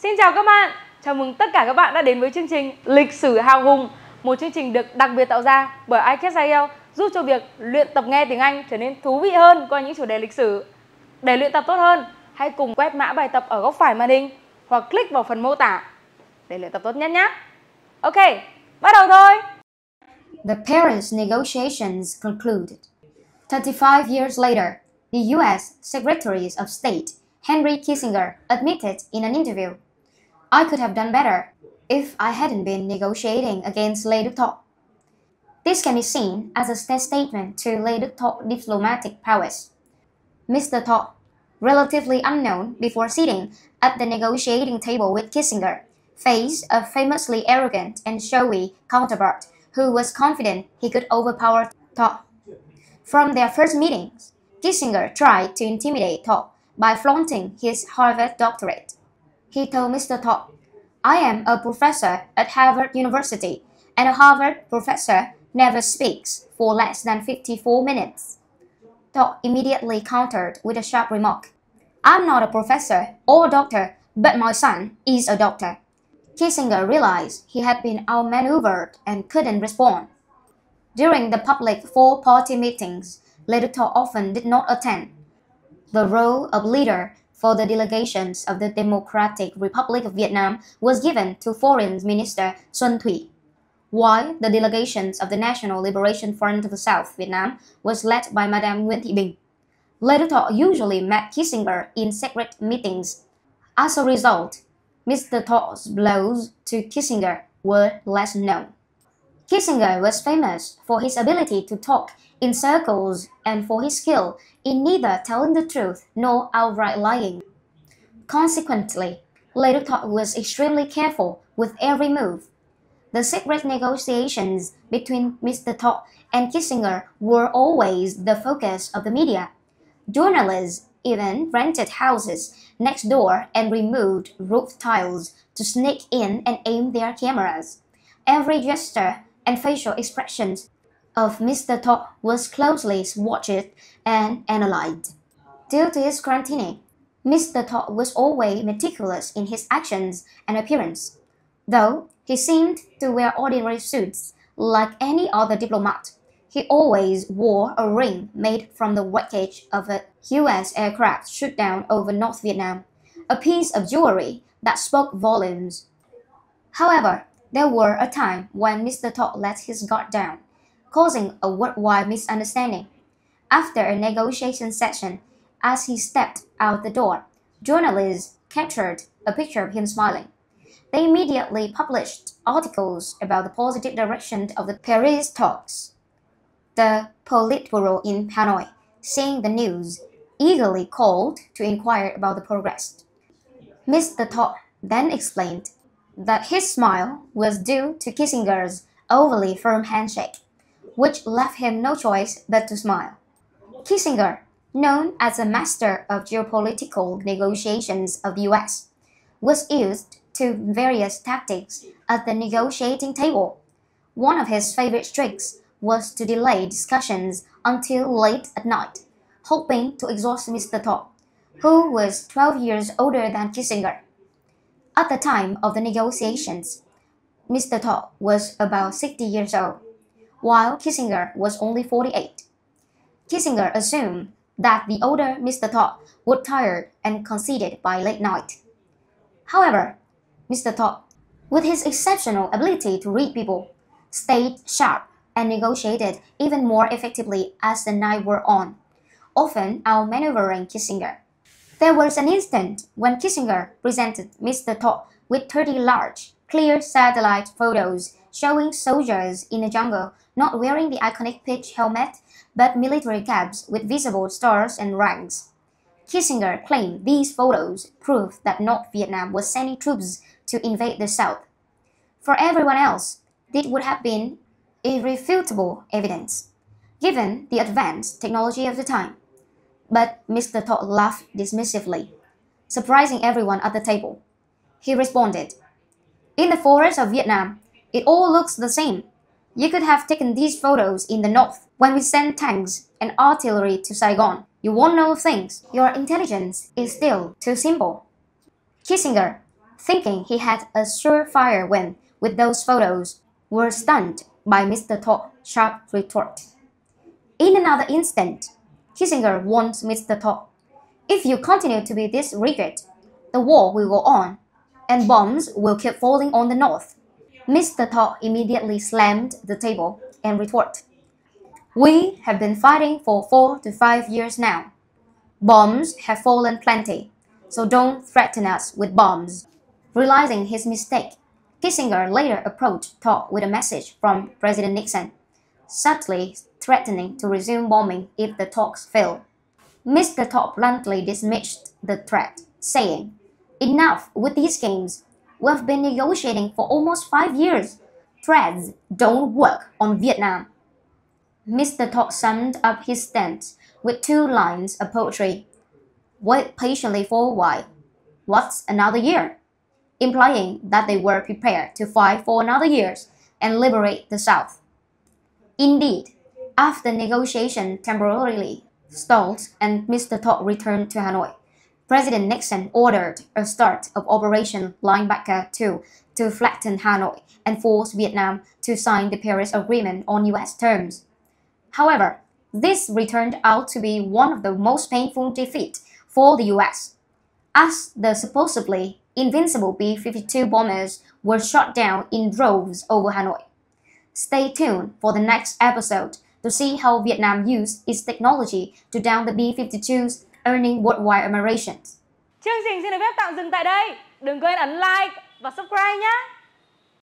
Xin chào các bạn, chào mừng tất cả các bạn đã đến với chương trình Lịch sử hào hùng, một chương trình được đặc biệt tạo ra bởi Giao giúp cho việc luyện tập nghe tiếng Anh trở nên thú vị hơn qua những chủ đề lịch sử. Để luyện tập tốt hơn, hãy cùng quét mã bài tập ở góc phải màn hình hoặc click vào phần mô tả để luyện tập tốt nhất nhé. Ok, bắt đầu thôi! The Paris negotiations concluded. 35 years later, the U.S. Secretary of State Henry Kissinger admitted in an interview, "I could have done better if I hadn't been negotiating against Lê Đức Thọ." This can be seen as a statement to Lê Đức Thọ's diplomatic prowess. Mr. Thọ, relatively unknown before sitting at the negotiating table with Kissinger, faced a famously arrogant and showy counterpart who was confident he could overpower Thọ. From their first meetings, Kissinger tried to intimidate Thọ by flaunting his Harvard doctorate. He told Mr. Thọ, "I am a professor at Harvard University, and a Harvard professor never speaks for less than 54 minutes." Thọ immediately countered with a sharp remark, "I'm not a professor or a doctor, but my son is a doctor." Kissinger realized he had been outmaneuvered and couldn't respond. During the public four-party meetings, Lê Đức Thọ often did not attend. The role of leader for the delegations of the Democratic Republic of Vietnam was given to Foreign Minister Xuân Thủy, while the delegations of the National Liberation Front of the South Vietnam was led by Madame Nguyễn Thị Bình. Lê Đức Thọ usually met Kissinger in secret meetings. As a result, Mr. Thọ's blows to Kissinger were less known. Kissinger was famous for his ability to talk in circles and for his skill in neither telling the truth nor outright lying. Consequently, Lê Đức Thọ was extremely careful with every move. The secret negotiations between Mr. Thọ and Kissinger were always the focus of the media. Journalists even rented houses next door and removed roof tiles to sneak in and aim their cameras. Every gesture and facial expressions of Mr. Thọ was closely watched and analyzed. Due to his quarantine, Mr. Thọ was always meticulous in his actions and appearance. Though he seemed to wear ordinary suits like any other diplomat, he always wore a ring made from the wreckage of a U.S. aircraft shot down over North Vietnam, a piece of jewelry that spoke volumes. However, there were a time when Mr. Thọ let his guard down, causing a worldwide misunderstanding. After a negotiation session, as he stepped out the door, journalists captured a picture of him smiling. They immediately published articles about the positive direction of the Paris talks. The Politburo in Hanoi, seeing the news, eagerly called to inquire about the progress. Mr. Thọ then explained that his smile was due to Kissinger's overly firm handshake, which left him no choice but to smile. Kissinger, known as a master of geopolitical negotiations of the U.S., was used to various tactics at the negotiating table. One of his favorite tricks was to delay discussions until late at night, hoping to exhaust Mr. Thọ, who was 12 years older than Kissinger. At the time of the negotiations, Mr. Thọ was about 60 years old, while Kissinger was only 48. Kissinger assumed that the older Mr. Thọ would tire and conceited by late night. However, Mr. Thọ, with his exceptional ability to read people, stayed sharp and negotiated even more effectively as the night wore on, often outmaneuvering Kissinger. There was an instant when Kissinger presented Mr. Thọ with 30 large, clear satellite photos showing soldiers in the jungle not wearing the iconic pitch helmet but military caps with visible stars and ranks. Kissinger claimed these photos proved that North Vietnam was sending troops to invade the South. For everyone else, this would have been irrefutable evidence, given the advanced technology of the time. But Mr. Thọ laughed dismissively, surprising everyone at the table. He responded, "In the forests of Vietnam, it all looks the same. You could have taken these photos in the north when we sent tanks and artillery to Saigon. You won't know things. Your intelligence is still too simple." Kissinger, thinking he had a surefire win with those photos, were stunned by Mr. Thorpe's sharp retort. In another instant, Kissinger warned Mr. Thorpe, "If you continue to be this rigid, the war will go on, and bombs will keep falling on the North." Mr. Thorpe immediately slammed the table and retorted, "We have been fighting for 4 to 5 years now. Bombs have fallen plenty, so don't threaten us with bombs." Realizing his mistake, Kissinger later approached Thorpe with a message from President Nixon, subtly threatening to resume bombing if the talks failed. Mr. Thorpe bluntly dismissed the threat, saying, "Enough with these games. We've been negotiating for almost 5 years. Threats don't work on Vietnam." Mr. Thorpe summed up his stance with 2 lines of poetry. "Wait patiently for a while. What's another year?" implying that they were prepared to fight for another year and liberate the South. Indeed, after negotiation temporarily stalled and Mr. Thorpe returned to Hanoi, President Nixon ordered a start of Operation Linebacker II to flatten Hanoi and force Vietnam to sign the Paris Agreement on U.S. terms. However, this turned out to be one of the most painful defeats for the U.S., as the supposedly invincible B-52 bombers were shot down in droves over Hanoi. Stay tuned for the next episode to see how Vietnam used its technology to down the B-52s, earning worldwide admiration. Chương trình xin được phép tạm dừng tại đây. Đừng quên ấn like và subscribe nhé.